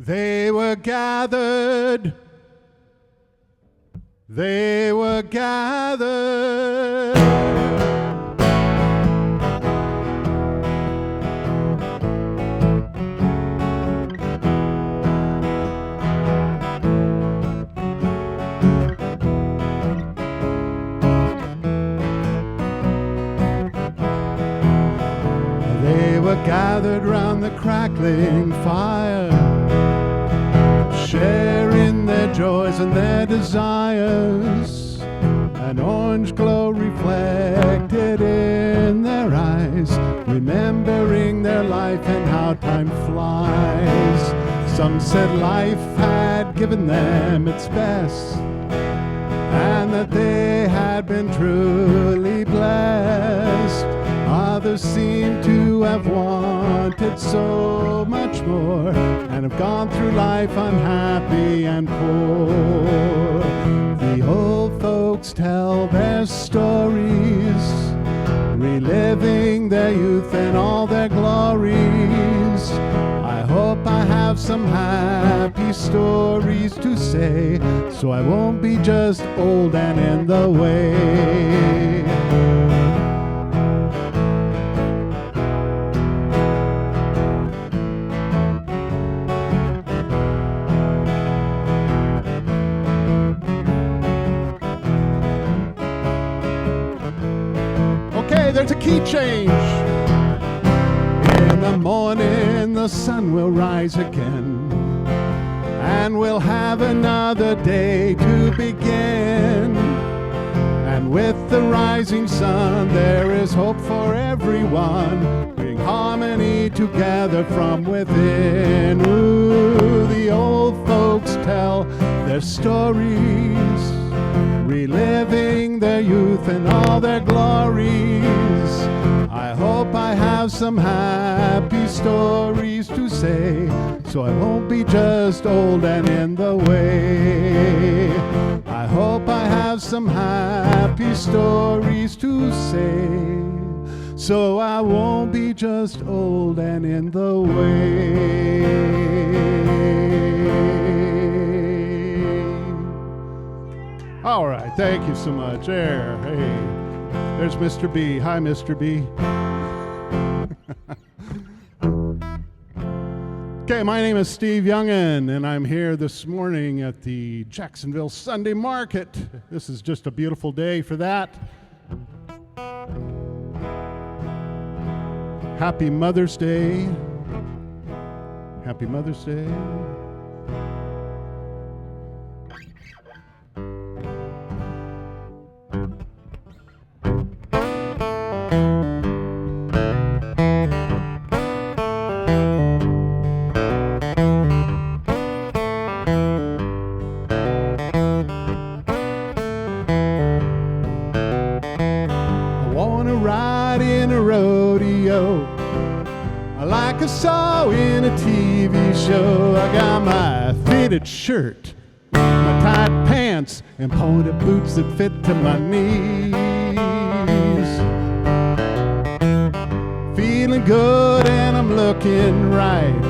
They were gathered. They were gathered. They were gathered round the crackling fire, sharing their joys and their desires. An orange glow reflected in their eyes, remembering their life and how time flies. Some said life had given them its best, and that they had been truly blessed. Others seem to have wanted so much more, and have gone through life unhappy and poor. The old folks tell their stories, reliving their youth and all their glories. I hope I have some happy stories to say, so I won't be just old and in the way. There's a key change. In the morning the sun will rise again, and we'll have another day to begin. And with the rising sun there is hope for everyone, bring harmony together from within. Ooh, the old folks tell their stories, reliving their youth and all their glories. I hope I have some happy stories to say, so I won't be just old and in the way. I hope I have some happy stories to say, so I won't be just old and in the way. All right, thank you so much. There, hey, there's Mr. B. Hi, Mr. B. Okay, my name is Steve Yungen, and I'm here this morning at the Jacksonville Sunday Market. This is just a beautiful day for that. Happy Mother's Day. Happy Mother's Day. Like I saw in a TV show, I got my fitted shirt, my tight pants, and pointed boots that fit to my knees. Feeling good and I'm looking right,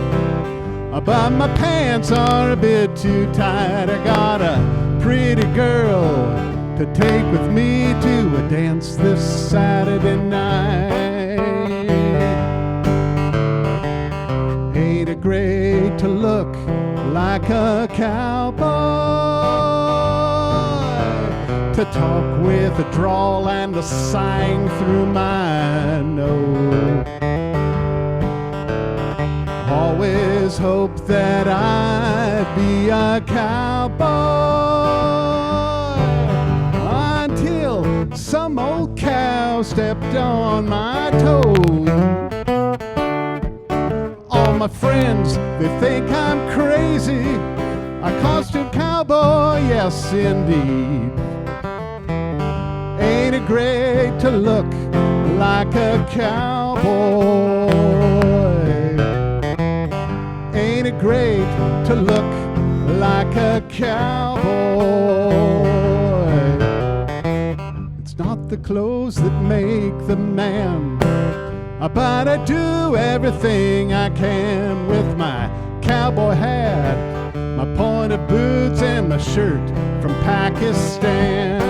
but my pants are a bit too tight. I got a pretty girl to take with me to a dance this Saturday night. Ain't it great to look like a cowboy, to talk with a drawl and to sing through my nose? Always hope that I'd be a cowboy, until some old cow stepped on my toes. My friends, they think I'm crazy, a costume cowboy, yes indeed. Ain't it great to look like a cowboy? Ain't it great to look like a cowboy? It's not the clothes that make the man, but I do everything I can with my cowboy hat a shirt from Pakistan.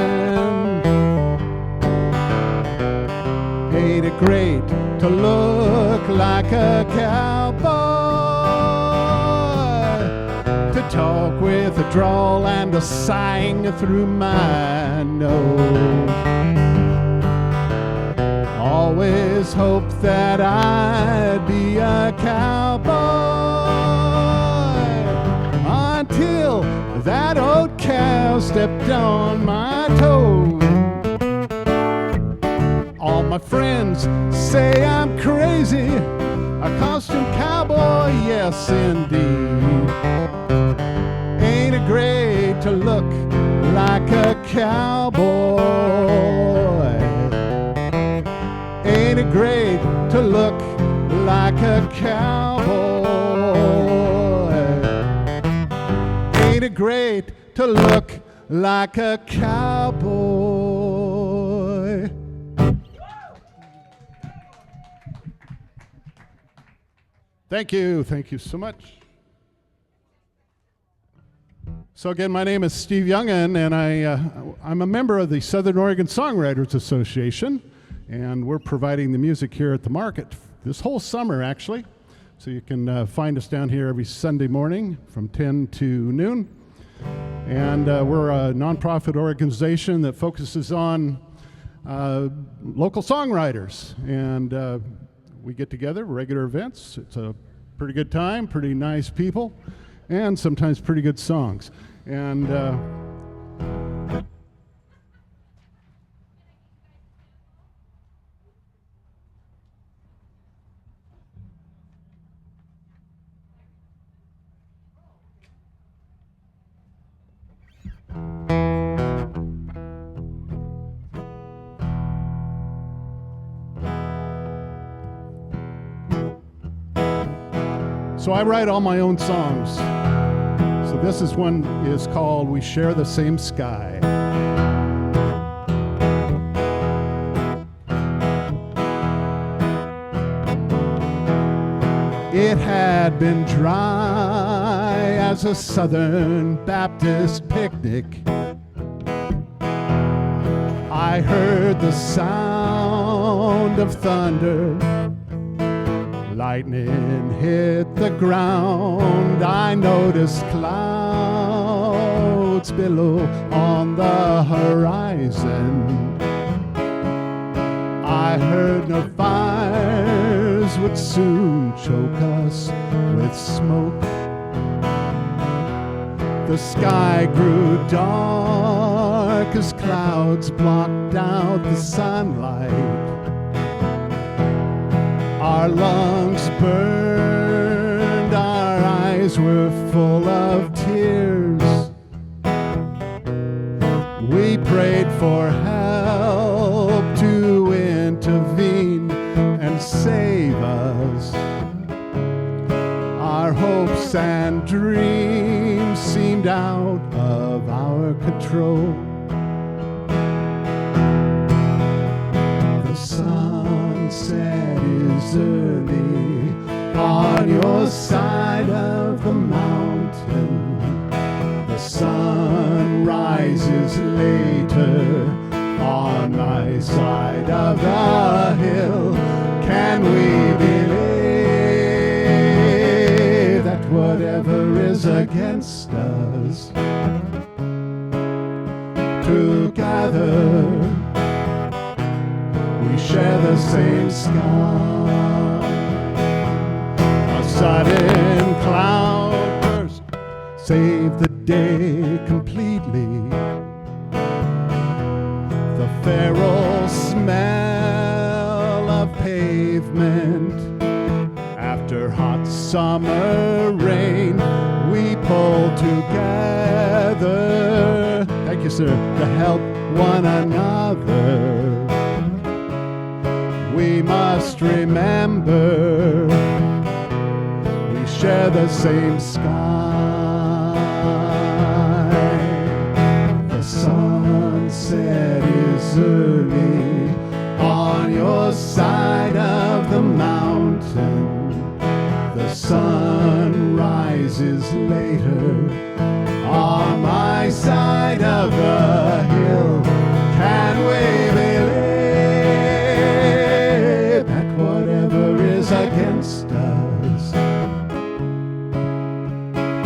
Ain't it great to look like a cowboy, to talk with a drawl and a sang through my nose? Always hoped that I'd be a cowboy, until that old cow stepped on my toe. All my friends say I'm crazy, a costume cowboy, yes indeed. Ain't it great to look like a cowboy? Ain't it great to look like a cowboy? Ain't it great to look like a cowboy? Thank you so much. So again, my name is Steve Yungen, and I'm a member of the Southern Oregon Songwriters Association, and we're providing the music here at the market this whole summer, actually. So you can find us down here every Sunday morning from 10 to noon. And we're a nonprofit organization that focuses on local songwriters, and we get together, regular events. It's a pretty good time, pretty nice people, and sometimes pretty good songs. And so I write all my own songs. So this one is called We Share the Same Sky. It had been dry as a Southern Baptist picnic. I heard the sound of thunder. Lightning hit the ground. I noticed clouds below on the horizon. I heard no fires would soon choke us with smoke. The sky grew dark as clouds blocked out the sunlight. Our lungs burned, our eyes were full of tears. We prayed for help to intervene and save us. Our hopes and dreams seemed out of our control. The sunset is early on your side of the mountain. The sun rises later on my side of the hill. Can we believe that whatever is against us, together we share the same sky? A sudden cloud burst saved the day completely. The feral smell of pavement after hot summer rain. We pulled together, thank you, sir, to help one another. We must remember we share the same sky. The sunset is early on your side of the mountain. The sun rises later on my side of the hill. Can we believe that whatever is against us,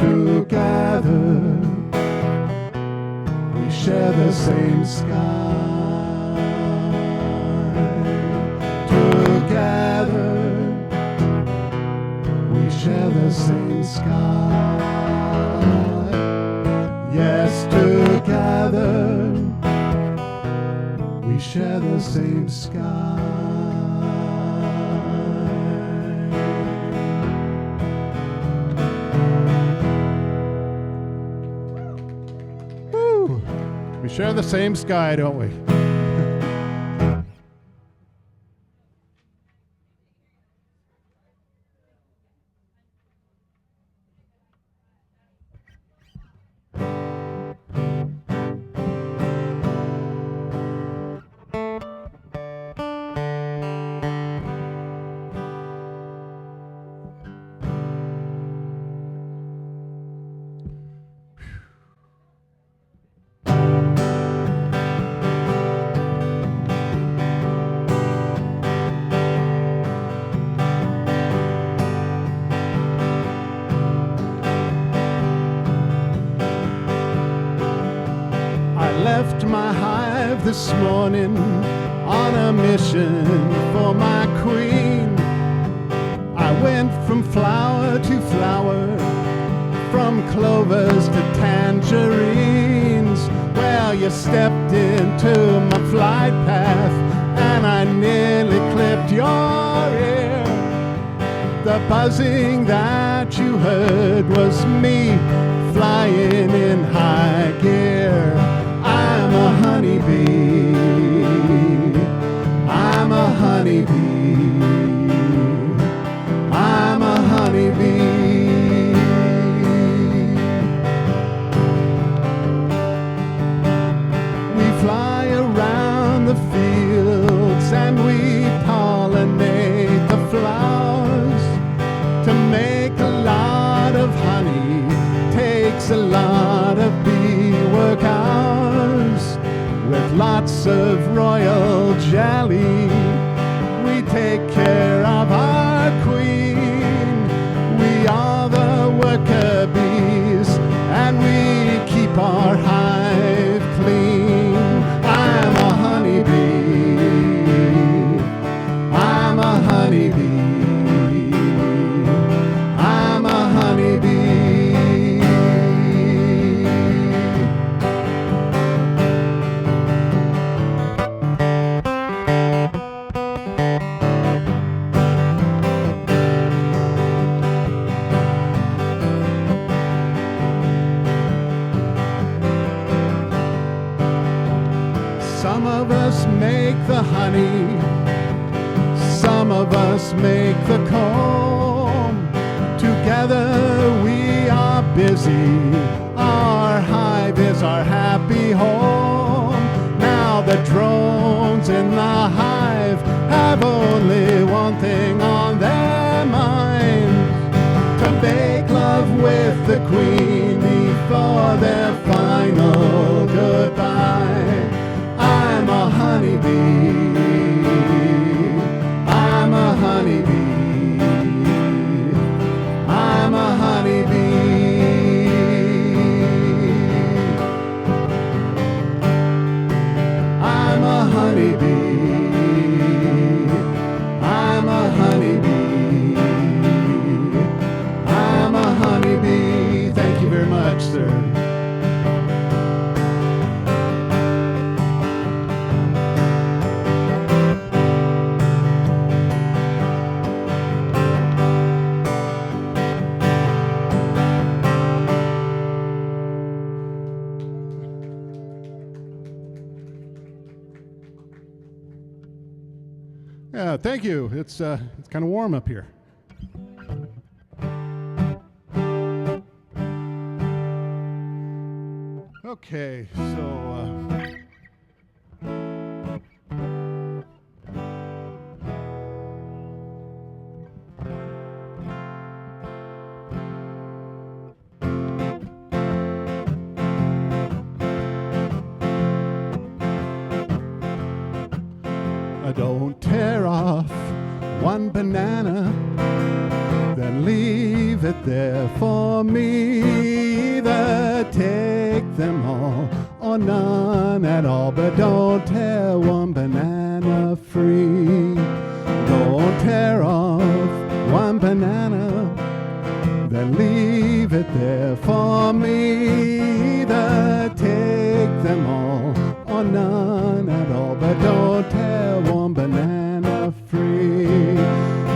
together we share the same sky. Together we share the same sky. Yes, together we share the same sky. Woo! We share the same sky, don't we? Left my hive this morning on a mission for my queen. I went from flower to flower, from clovers to tangerines. Well, you stepped into my flight path and I nearly clipped your ear. The buzzing that you heard was me flying in high gear. I'm a honeybee, I'm a honeybee, I'm a honeybee. We fly around the fields and we pollinate the flowers. To make a lot of honey takes a lot of bee work hours. With lots of royal jelly, we take care of our queen. We are the worker bees, and we keep our hive clean. I'm a honeybee, I'm a honeybee, I'm a honeybee. Some of us make the honey, some of us make the comb. Together we are busy, our hive is our happy home. Now the drones in the hive have only one thing on their mind: to make love with the queen before their final goodbye. I'm a honeybee, I'm a honeybee, I'm a honeybee. I'm a honeybee, I'm a honeybee, I'm a honeybee. Thank you very much, sir. Yeah, thank you. It's kind of warm up here. Okay, so Don't tear off one banana, then leave it there for me. Either take them all or none at all, but don't tear one banana free. Don't tear off one banana, then leave it there for me. Either take them all or none at all, but don't tear one banana free.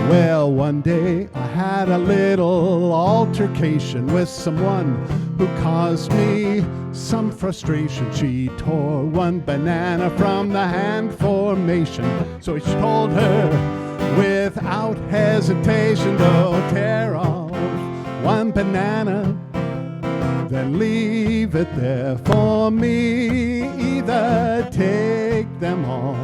Well, one day I had a little altercation with someone who caused me some frustration. She tore one banana from the hand formation, so he told her without hesitation, don't tear off one banana, then leave it there for me. Either take them all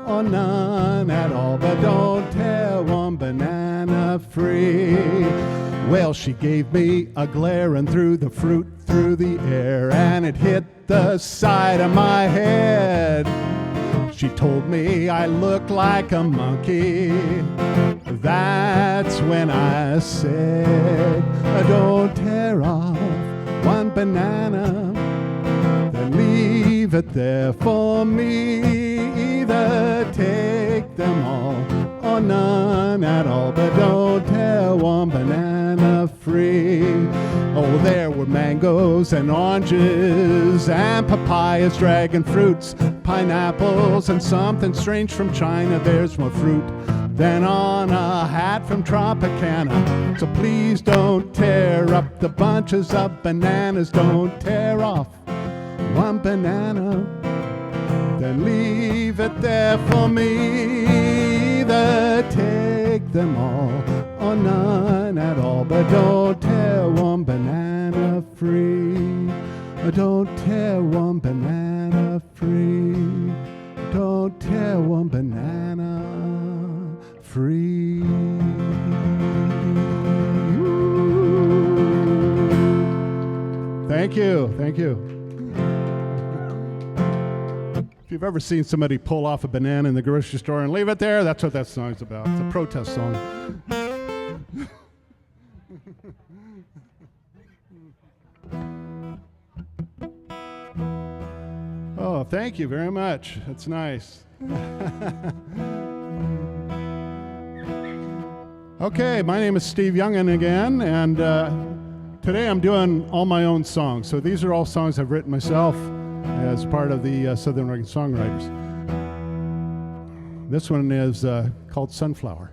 or none at all, but don't tear one banana free. Well, she gave me a glare and threw the fruit through the air, and it hit the side of my head. She told me I look like a monkey. That's when I said, don't tear off one banana, then leave it there for me. Either take them all or none at all, but don't tear one banana free. Oh, there were mangoes and oranges and papayas, dragon fruits, pineapples, and something strange from China. There's more fruit than on a hat from Tropicana. So please don't tear up the bunches of bananas. Don't tear off one banana, then leave it there for me. Either take them all or none at all, but don't tear one banana free. Don't tear one banana free. Don't tear one banana free. Thank you, thank you. If you've ever seen somebody pull off a banana in the grocery store and leave it there, that's what that song's about. It's a protest song. Oh, thank you very much. That's nice. Okay, my name is Steve Yungen again, and today I'm doing all my own songs. So these are all songs I've written myself as part of the Southern Oregon Songwriters. This one is called Sunflower.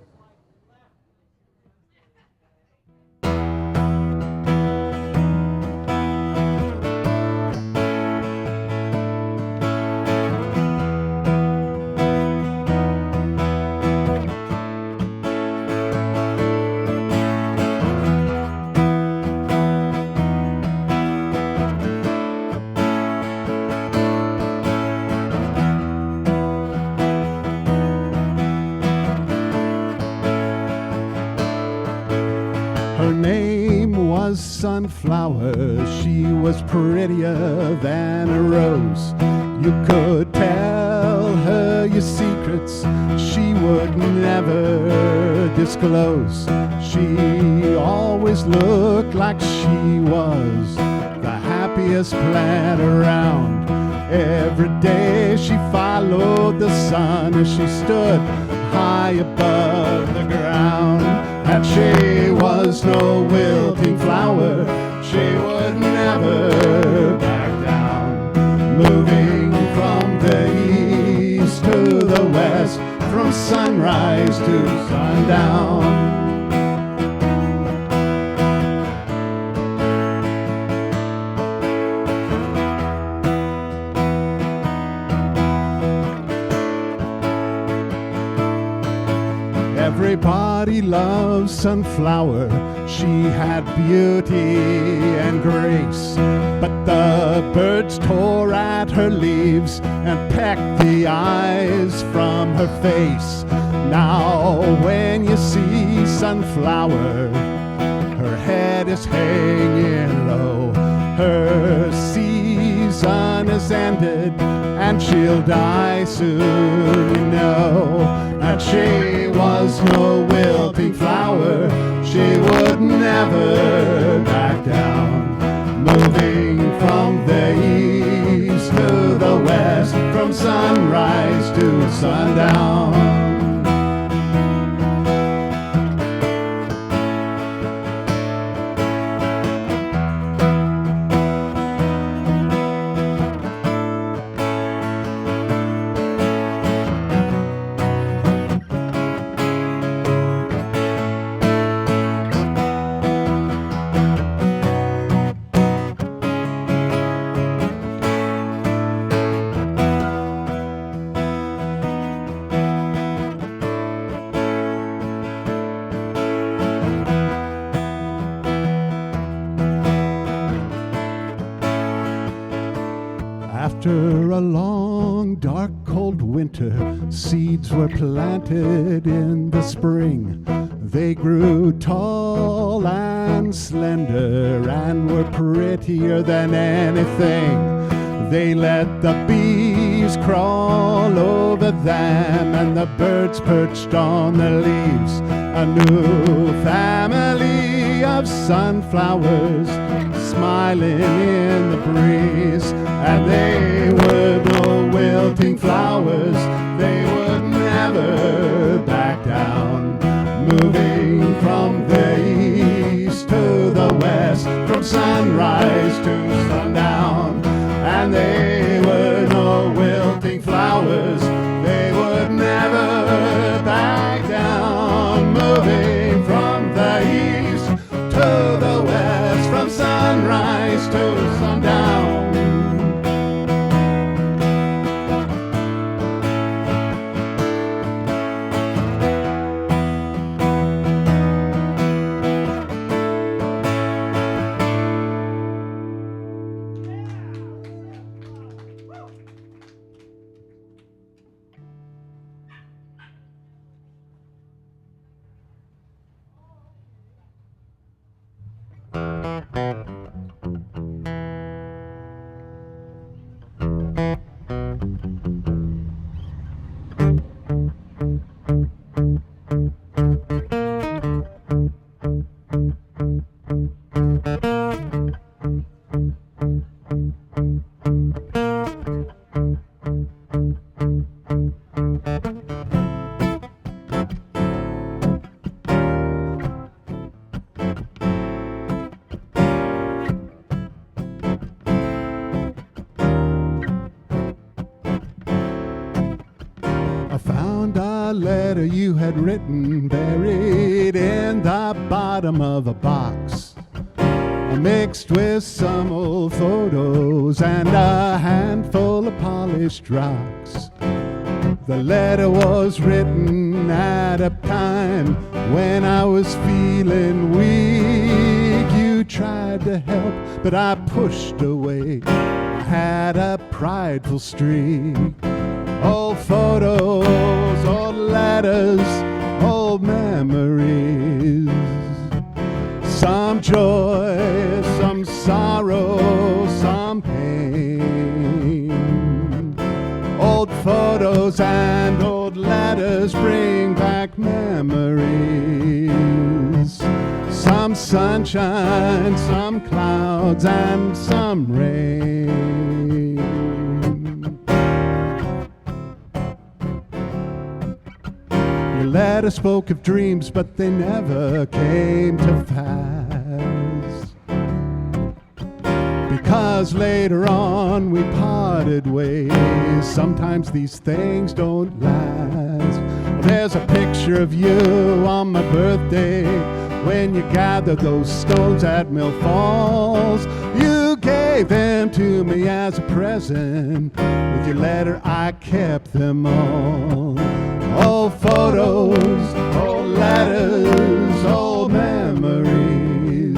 Her name was Sunflower. She was prettier than a rose. You could tell her your secrets she would never disclose. She always looked like she was the happiest plant around. Every day she followed the sun as she stood high above the ground. And she was no wilting flower, she would never back down. Moving from the east to the west, from sunrise to sundown. Everybody loves Sunflower. She had beauty and grace, but the birds tore at her leaves and pecked the eyes from her face. Now when you see Sunflower, her head is hanging low. Her season is ended and she'll die soon. You know that she was no wilting flower. She would never back down, moving from the east to the west, from sunrise to sundown. After a long, dark, cold winter, seeds were planted in the spring. They grew tall and slender and were prettier than anything. They let the bees crawl over them and the birds perched on the leaves. A new family of sunflowers smiling in the breeze. And they were no wilting flowers. They would never back down, moving from the east to the west, from sunrise to sundown. And they were no wilting flowers. They would never back down, moving from the east to the west, from sunrise to sundown. I found a letter you had written, buried in the bottom of a box, mixed with some old photos and a handful of polished rocks. The letter was written at a time when I was feeling weak. You tried to help, but I pushed away. I had a prideful streak. Old photos, old letters, old memories. Some joy, some sorrow, some pain. Old photos and old letters bring back memories. Some sunshine, some clouds, and some rain. Your letter spoke of dreams, but they never came to pass. Because later on we parted ways. Sometimes these things don't last. There's a picture of you on my birthday when you gathered those stones at Mill Falls. You gave them to me as a present. With your letter I kept them all. Old photos, old letters, old memories.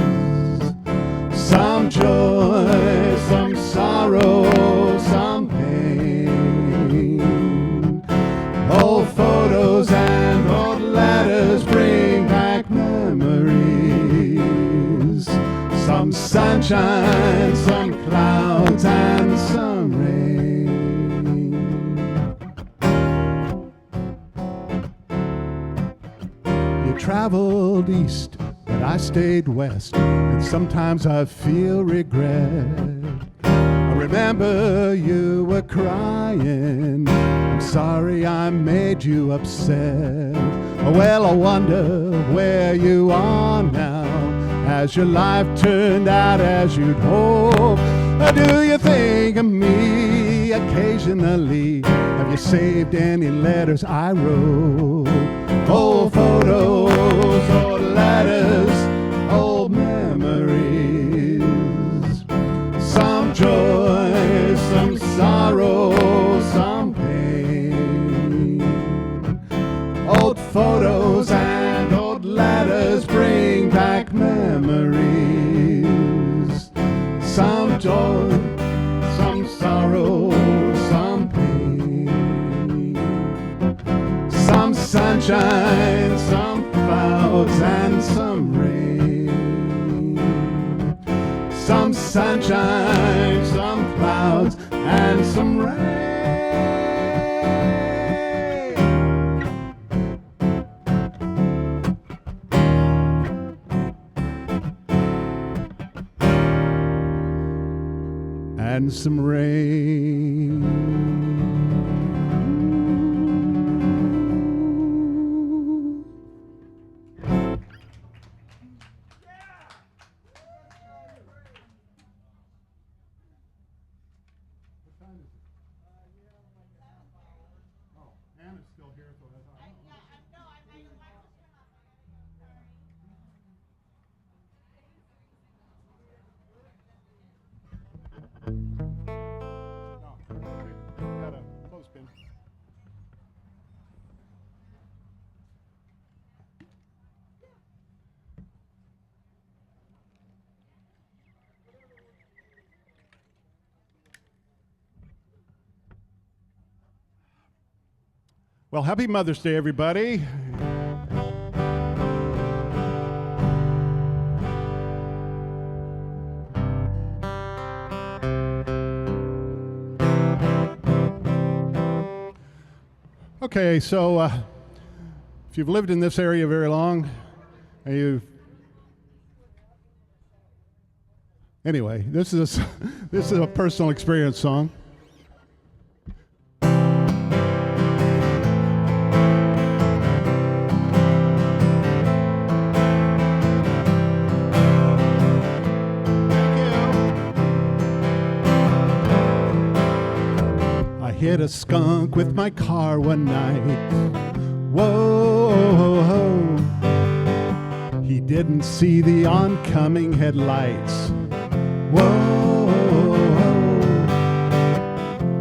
Some joy, some sorrow, some pain. Old photos and old letters bring back memories. Some sunshine, some clouds, and some rain. traveled east, but I stayed west, and sometimes I feel regret. I remember you were crying. I'm sorry I made you upset. Oh, well, I wonder where you are now. Has your life turned out as you'd hope? Or do you think of me occasionally? Have you saved any letters I wrote? Old photos, old letters, old memories. Some joy, some sorrow, some pain. Old photos and old letters bring back memories. Some joy, some sorrow, some pain. Some sunshine, some clouds, and some rain. Some sunshine, some clouds, and some rain. And some rain. Well, happy Mother's Day, everybody. Okay, so if you've lived in this area very long, and anyway, this is a personal experience song. Hit a skunk with my car one night. Whoa, he didn't see the oncoming headlights. Whoa,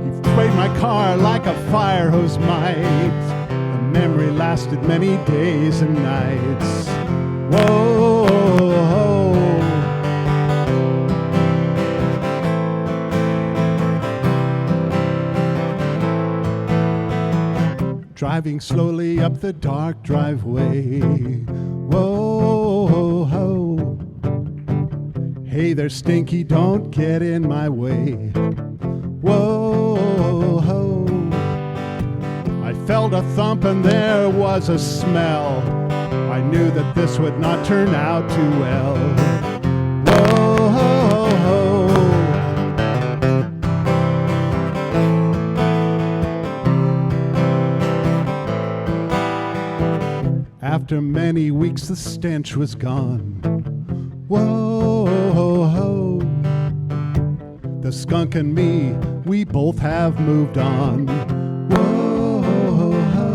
he sprayed my car like a fire hose might. The memory lasted many days and nights. Whoa, driving slowly up the dark driveway. Whoa, ho. Hey there, Stinky, don't get in my way. Whoa, ho. I felt a thump and there was a smell. I knew that this would not turn out too well. Whoa, ho, ho. After many weeks, the stench was gone. Whoa, ho. The skunk and me, we both have moved on. Whoa, ho.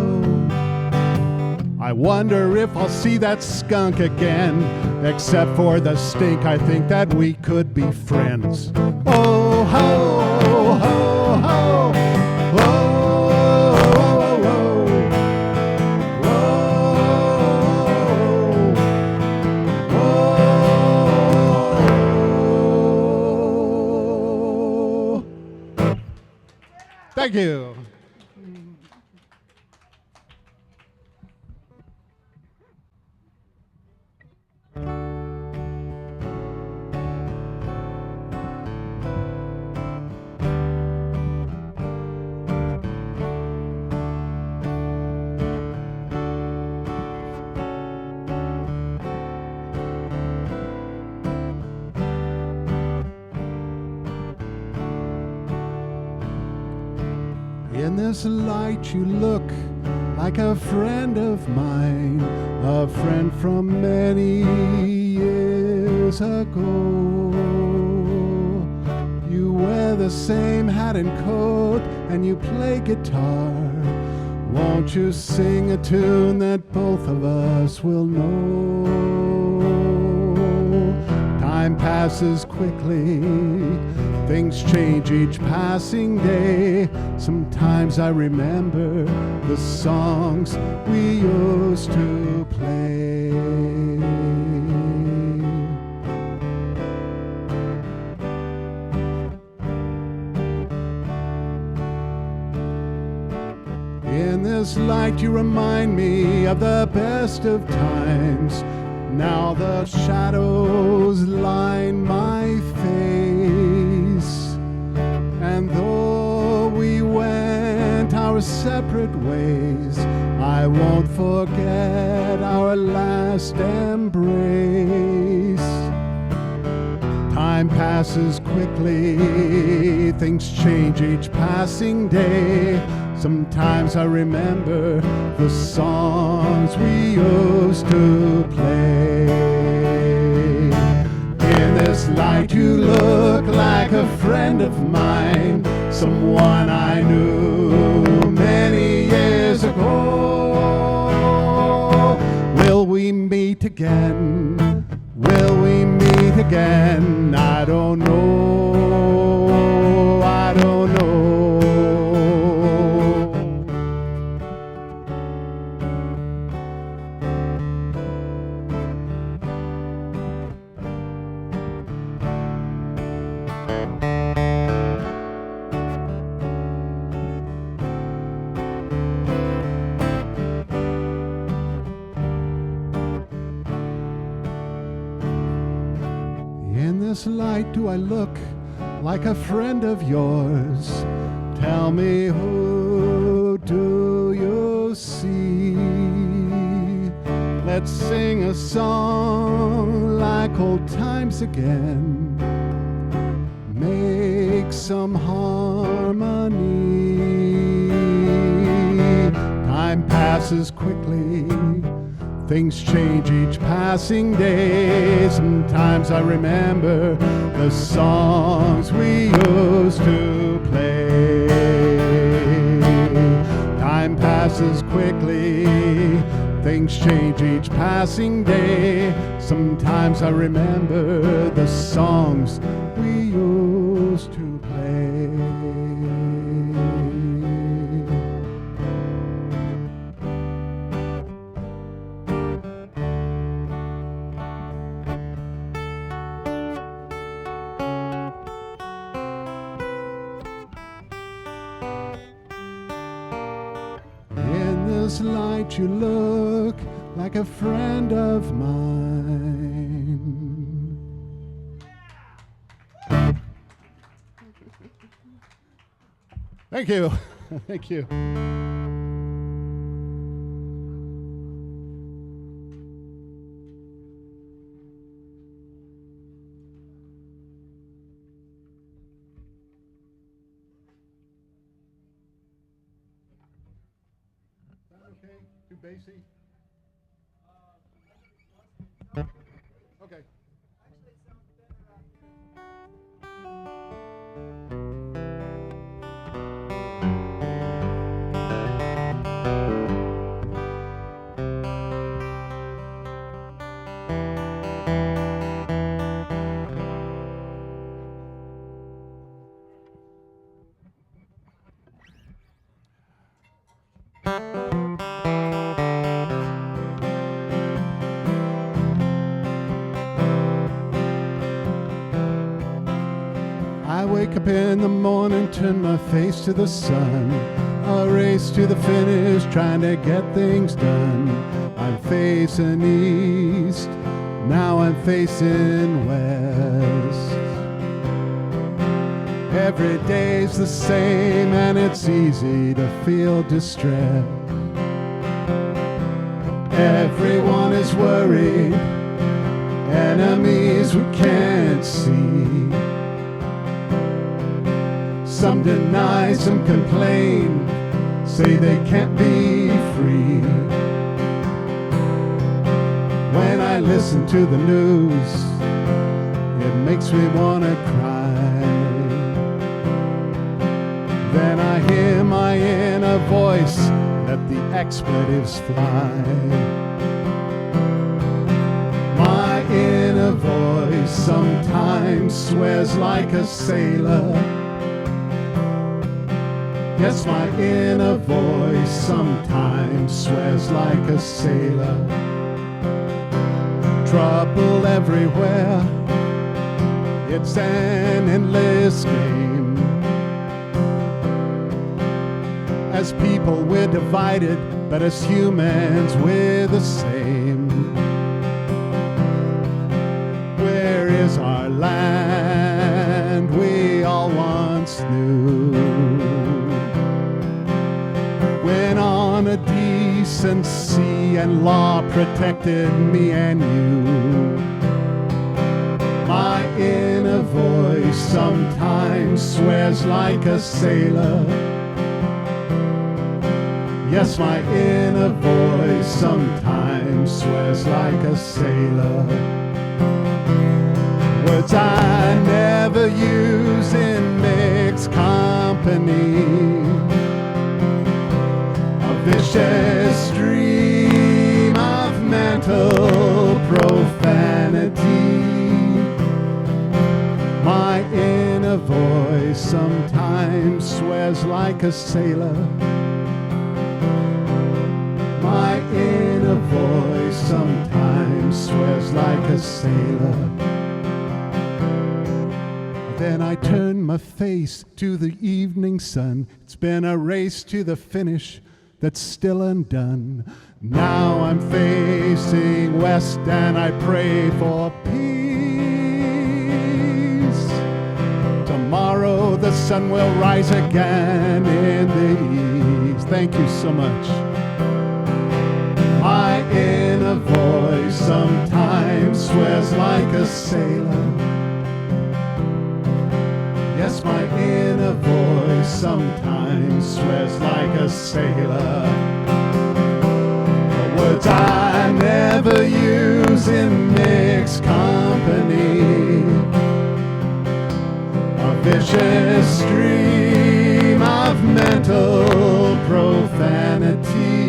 I wonder if I'll see that skunk again. Except for the stink, I think that we could be friends. Oh, ho, ho, ho. Whoa. Thank you. In this light you look like a friend of mine, a friend from many years ago. You wear the same hat and coat and you play guitar. Won't you sing a tune that both of us will know? Time passes quickly, things change each passing day. Sometimes I remember the songs we used to play. In this light you remind me of the best of times. Now the shadows line my face, and though we went our separate ways, I won't forget our last embrace. Time passes quickly, things change each passing day. Sometimes I remember the songs we used to play. In this light you look like a friend of mine, someone I knew many years ago. Will we meet again? Will we meet again? I don't know, I don't know. In this light do I look like a friend of yours? Tell me, who do you see? Let's sing a song like old times again. Make some harmony. Time passes quickly, things change each passing day. Sometimes I remember the songs we used to play. Time passes quickly, things change each passing day. Sometimes I remember the songs we used to play. In this light you look like a friend of mine. Thank you. Thank you. Okay, too bassy. Okay. I wake up in the morning, turn my face to the sun, a race to the finish, trying to get things done. I'm facing east, now I'm facing west. Every day's the same and it's easy to feel distress. Everyone is worried, enemies we can't see. Some deny, some complain, say they can't be free. When I listen to the news, it makes me want to cry. Then I hear my inner voice, let the expletives fly. My inner voice sometimes swears like a sailor. Yes, my inner voice sometimes swears like a sailor. Trouble everywhere, it's an endless game. As people we're divided, but as humans we're the same. Where is our land we all once knew? When on a decency and law protected me and you. My inner voice sometimes swears like a sailor. Yes, my inner voice sometimes swears like a sailor. Words I never use in mixed company. A vicious stream of mental profanity. My inner voice sometimes swears like a sailor. My inner voice sometimes swears like a sailor. Then I turn my face to the evening sun. It's been a race to the finish that's still undone. Now I'm facing west and I pray for peace. Tomorrow the sun will rise again in the east. Thank you so much. My inner voice sometimes swears like a sailor. Yes, my inner voice sometimes swears like a sailor. The words I never use in mixed company. A vicious stream of mental profanity.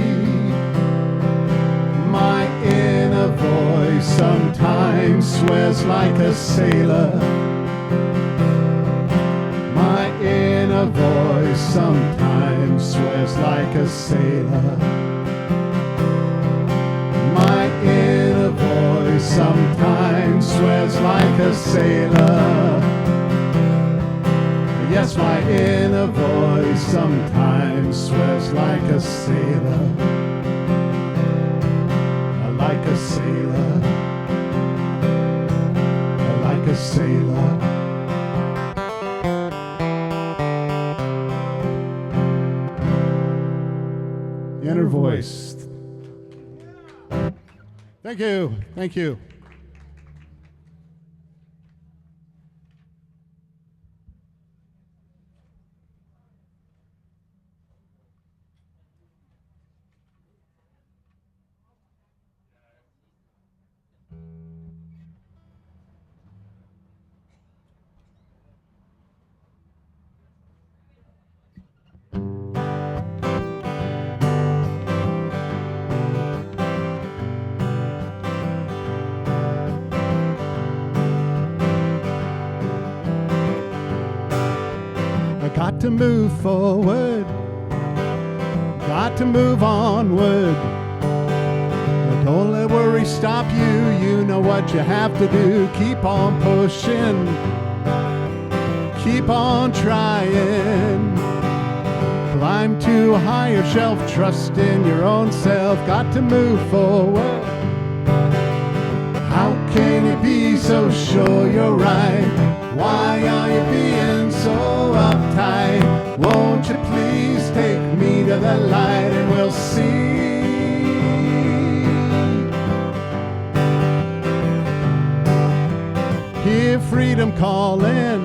My inner voice sometimes swears like a sailor. My inner voice sometimes swears like a sailor. My inner voice sometimes swears like a sailor. Yes, my inner voice sometimes swears like a sailor. Like a sailor. Like a sailor. Inner voice. Thank you. Thank you. Got to move forward, got to move onward. Don't let worry stop you, you know what you have to do. Keep on pushing, keep on trying. Climb to a higher shelf, trust in your own self. Got to move forward. How can you be so sure you're right? Why are you being so uptight? Won't you please take me to the light and we'll see. Hear freedom calling.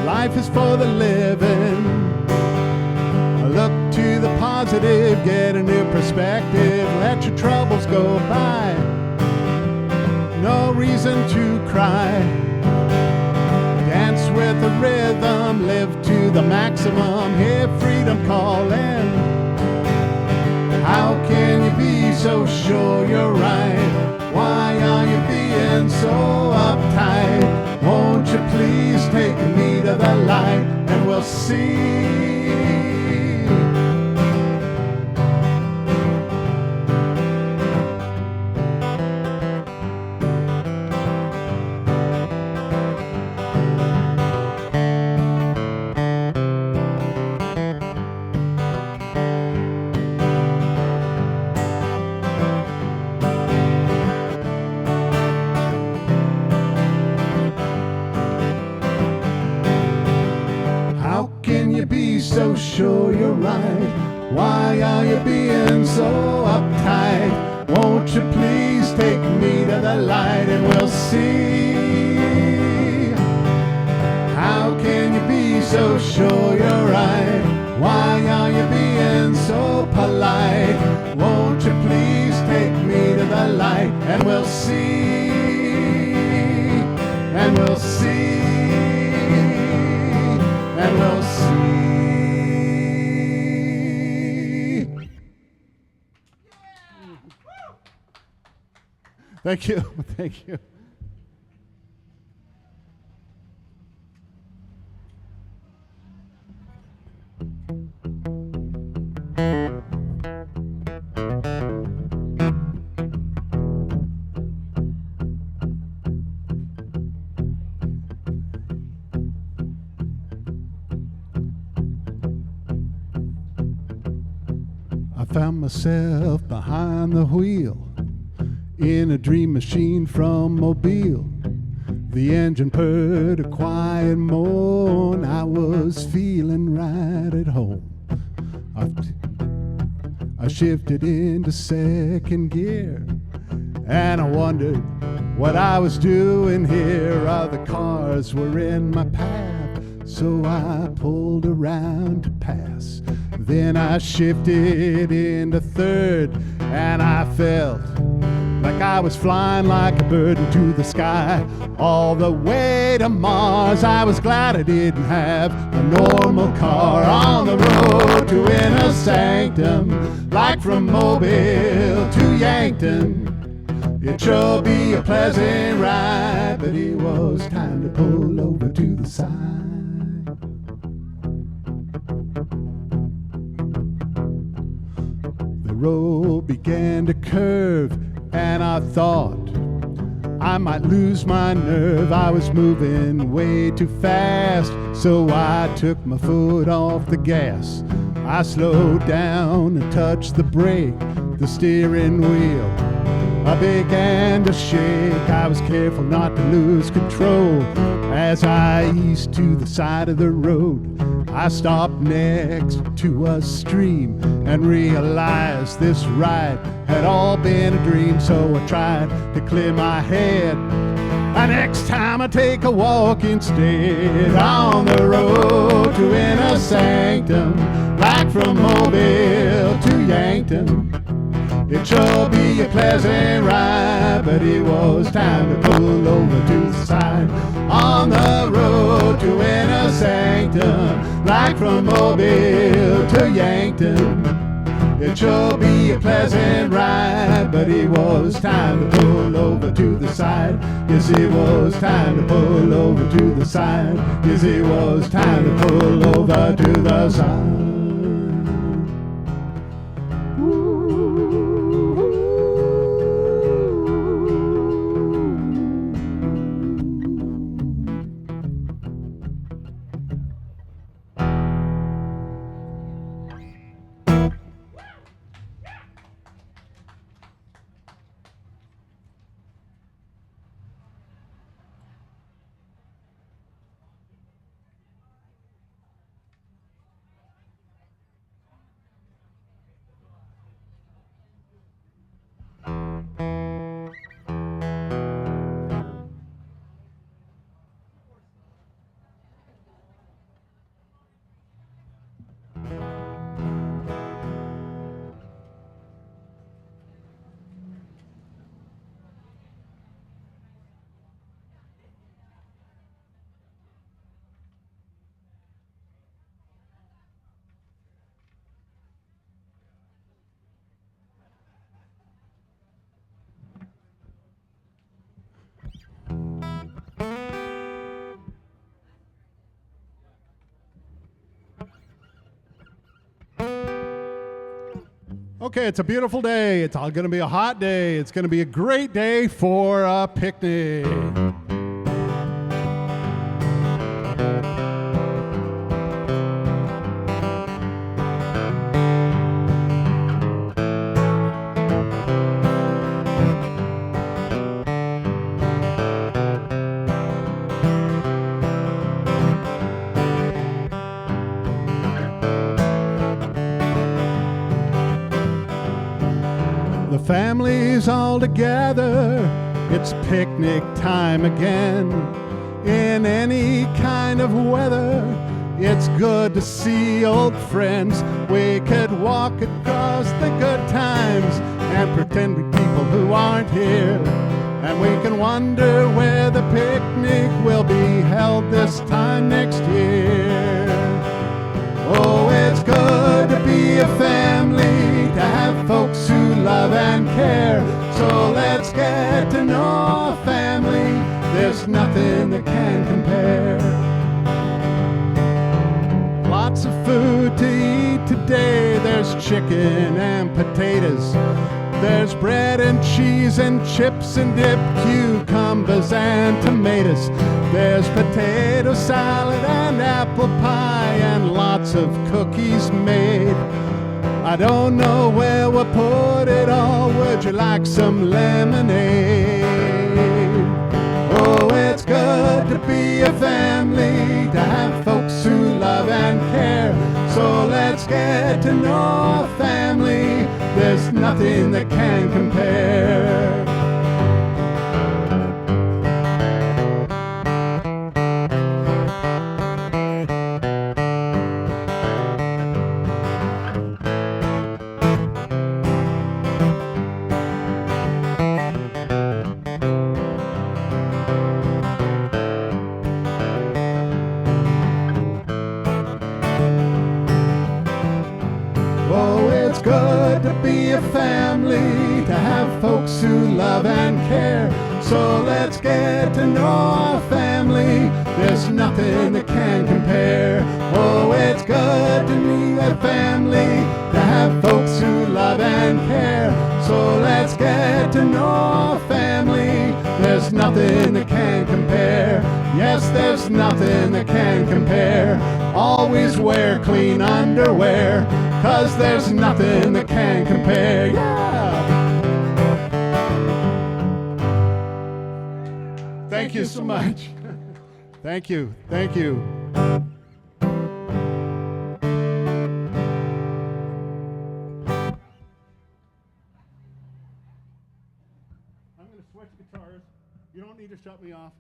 Life is for the living. Look to the positive, get a new perspective, let your troubles go by. No reason to cry. Dance with the rhythm, live to the maximum, hear freedom calling. How can you be so sure you're right? Why are you being so uptight? Won't you please take me to the light and we'll see. So sure you're right. Why are you being so uptight? Won't you please take me to the light and we'll see. How can you be so sure you're right? Why are you being so polite? Won't you please take me to the light and we'll see. And we'll see. And we'll see. Thank you. Thank you. I found myself behind the wheel in a dream machine from Mobile. The engine purred a quiet moan. I was feeling right at home. I shifted into second gear, and I wondered what I was doing here. Other cars were in my path, so I pulled around to pass. Then I shifted into third, and I felt like I was flying like a bird into the sky, all the way to Mars. I was glad I didn't have a normal car. On the road to inner sanctum, like from Mobile to Yankton. It sure be a pleasant ride, but it was time to pull over to the side. The road began to curve, and I thought I might lose my nerve. I was moving way too fast, so I took my foot off the gas. I slowed down and touched the brake, the steering wheel. I began to shake. I was careful not to lose control. As I eased to the side of the road, I stopped next to a stream and realized this ride had all been a dream. So I tried to clear my head. Next time I take a walk instead. On the road to inner sanctum, like from Mobile to Yankton. It sure be a pleasant ride, but it was time to pull over to the side. On the road to inner sanctum, like from Mobile to Yankton. It sure be a pleasant ride, but it was time to pull over to the side. Yes, it was time to pull over to the side. Yes, it was time to pull over to the side. Okay, it's a beautiful day. It's all going to be a hot day. It's going to be a great day for a picnic. The family's all together, it's picnic time again. In any kind of weather, it's good to see old friends. We could walk across the good times and pretend we're people who aren't here. And we can wonder where the picnic will be held this time next year. Oh, it's good to be a family, to have folks who love and care. So let's get to know our family. There's nothing that can compare. Lots of food to eat today. There's chicken and potatoes. There's bread and cheese and chips and dip, cucumbers and tomatoes. There's potato salad and apple pie and lots of cookies made. I don't know where we'll put it all. Would you like some lemonade? Oh, it's good to be a family, to have folks who love and care. So let's get to know our family. There's nothing that can compare. It's good to be a family, to have folks who love and care. So let's get to know our family. There's nothing that can compare. Oh, it's good to be a family, to have folks who love and care. So let's get to know our family. There's nothing that can compare. Yes, there's nothing that can compare. Always wear clean underwear, 'cause there's nothing that can compare. Yeah. Thank you so much. Thank you. Thank you. I'm going to switch guitars. You don't need to shut me off.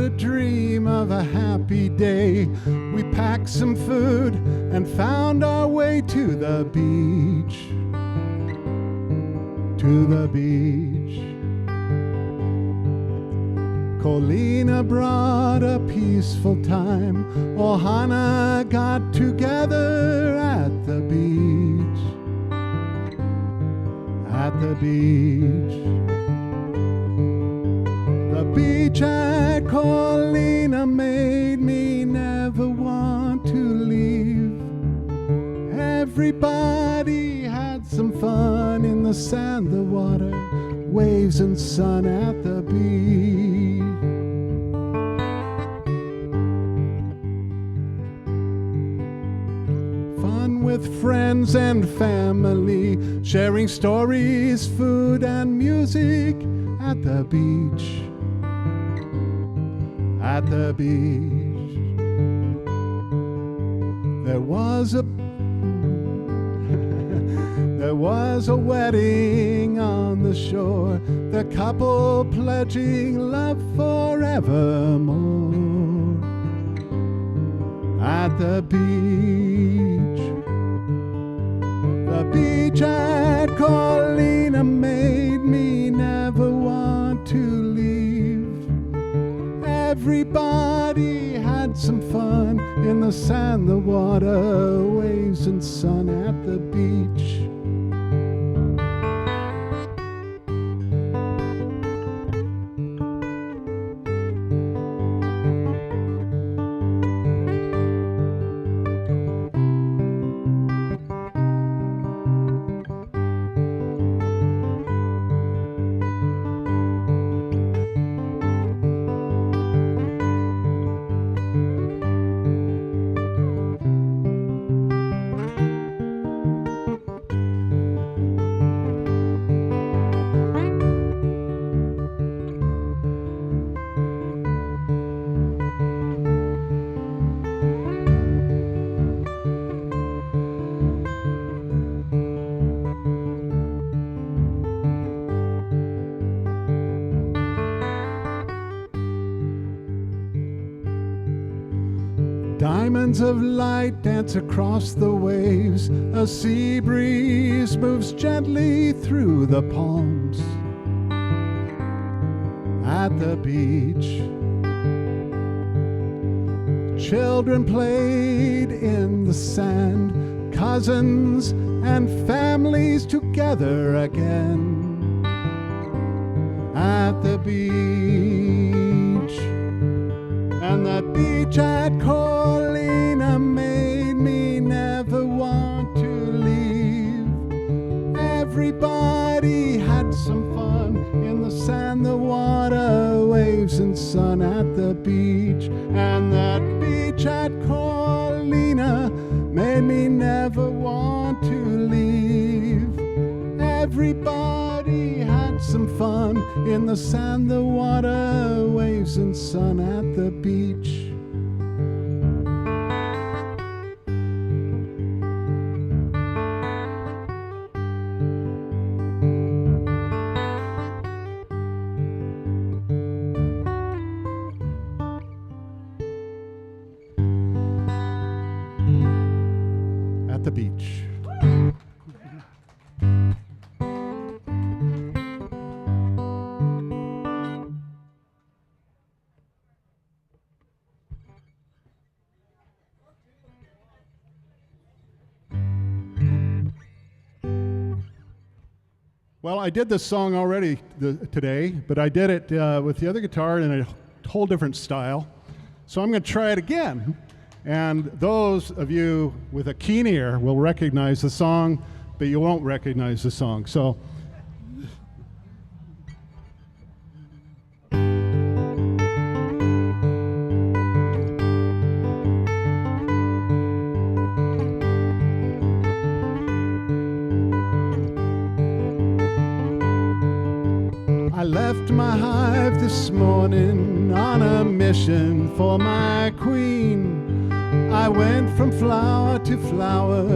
a dream of a happy day. We packed some food and found our way to the beach. To the beach. Colina brought a peaceful time. Ohana got together at the beach. At the beach. The beach at Colina made me never want to leave. Everybody had some fun in the sand, the water, waves and sun at the beach. Fun with friends and family, sharing stories, food and music at the beach. At the beach. There was a wedding on the shore, the couple pledging love forevermore. At the beach. The beach at Colina made me never want to leave. Everybody had some fun in the sand, the water, waves and sun at the beach. Diamonds of light dance across the waves. A sea breeze moves gently through the palms. At the beach. Children played in the sand, cousins and families together again. At the beach. And the beach at Colina made me never want to leave. Everybody had some fun in the sand, the water, waves and sun at the beach. And that beach at Colina made me never want to leave. Everybody had some fun in the sand, the water, waves and sun at the beach. At the beach. Well, I did this song already today, but I did it with the other guitar in a whole different style. So I'm going to try it again. And those of you with a keen ear will recognize the song, but you won't recognize the song. So I left my hive this morning on a mission for my queen. I went from flower to flower,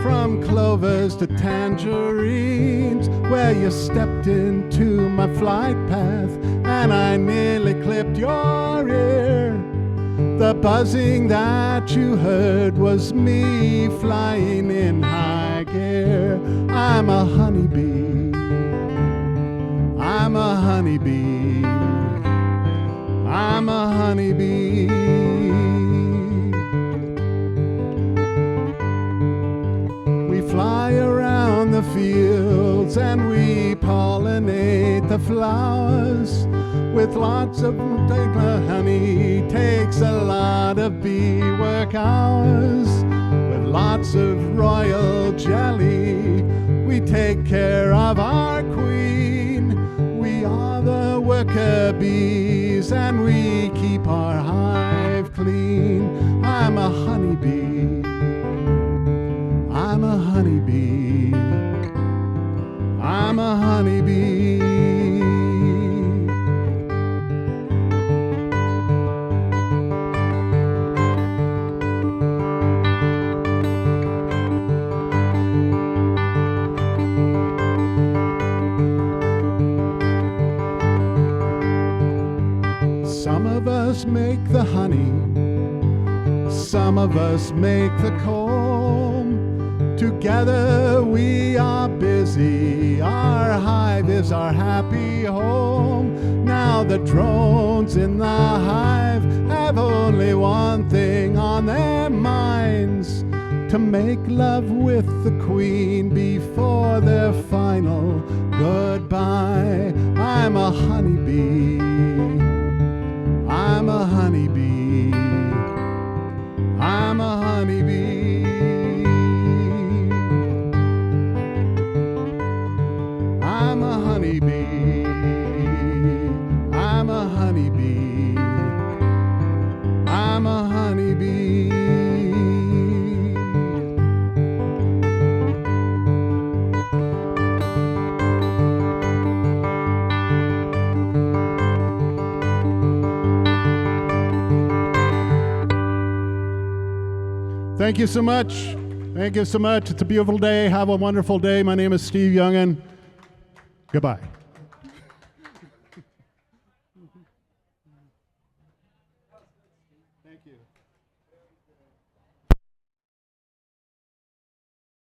from clovers to tangerines, where you stepped into my flight path and I nearly clipped your ear. The buzzing that you heard was me flying in high gear. I'm a honeybee. I'm a honeybee. I'm a honeybee. We fly around the fields and we pollinate the flowers with lots of honey. Takes a lot of bee work hours. With lots of royal jelly, we take care of our queen. We are the worker bees and we keep our hive clean. I'm a honeybee. I'm a honeybee. I'm a honeybee. Some of us make the honey, some of us make the comb. Together we are busy, our hive is our happy home. Now the drones in the hive have only one thing on their minds: to make love with the queen before their final goodbye. I'm a honeybee. I'm a honeybee. I'm a honeybee. I'm a honeybee. I'm a honeybee. I'm a honeybee. Thank you so much. Thank you so much. It's a beautiful day. Have a wonderful day. My name is Steve Yungen. Goodbye. Thank you.